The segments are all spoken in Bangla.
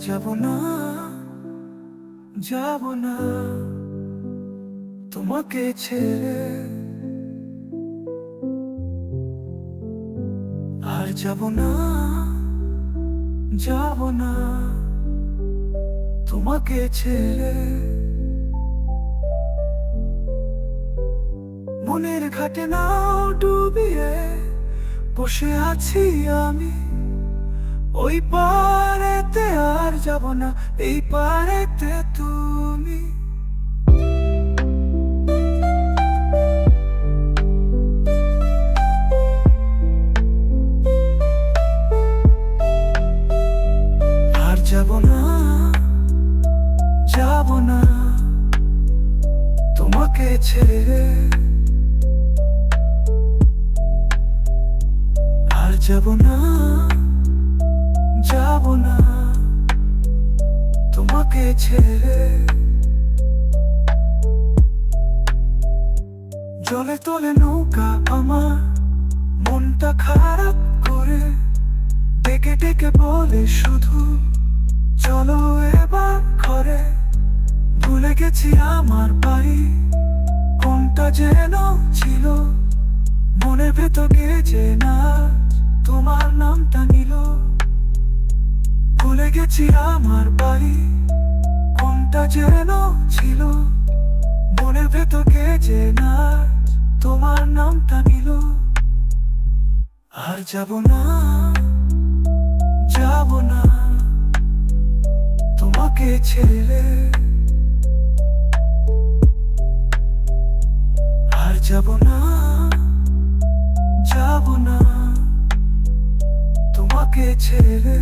যাব না, যাব না তোমাকে ছেড়ে, আর যাব না, যাব না তোমাকে ছেড়ে। মনের ঘাটে নাও ডুবিয়ে বসে আছি আমি, ওই পারেতে আর যাব না, এই পারেতে তুমি। আর যাব না, যাব না তোমাকে ছেড়ে, আর যাব না, যাব না তোমাকে ছেড়ে। জলে তোলে নৌকা আমার, মনটা খারাপ করে, ডেকে ডেকে বলে শুধু চলো এবার ঘরে। ভুলে গেছি আমার বাড়ি কোনটা যেন ছিল, মনের ভেতর গেছে না তোমার নামটা নিল। ভুলে গেছি আমার বাড়ি কোনটা যেন ছিল, মনের ভেতর গেছে না তোমার নামটা নিল। আর যাব না, যাব না তোমাকে ছেড়ে, আর যাব না, যাব না তোমাকে ছেড়ে।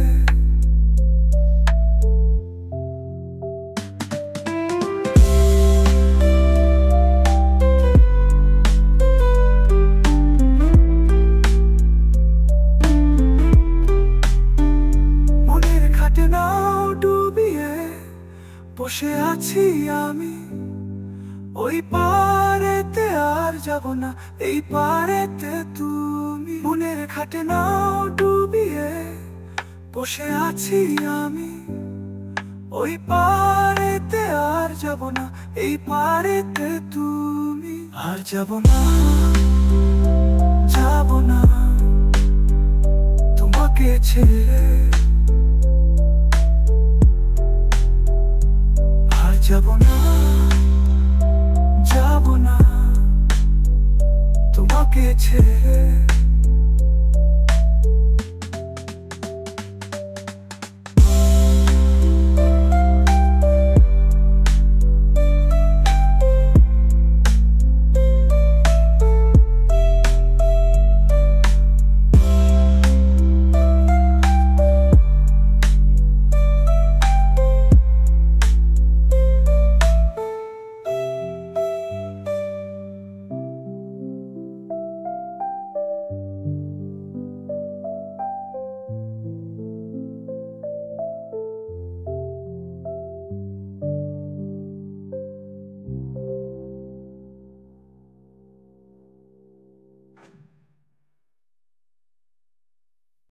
মনের ঘাটে নাও ডুবিয়ে বসে আছি আমি, ওই পারেতে আর যাব না, এই পারেতে তুমি। মনের ঘাটে নাও ডুবিয়ে বসে আছি আমি, ওই পারেতে আর যাব না, এই পারেতে তুমি। আর যাব না, যাব না তোমাকে ছেড়ে, আর যাব না,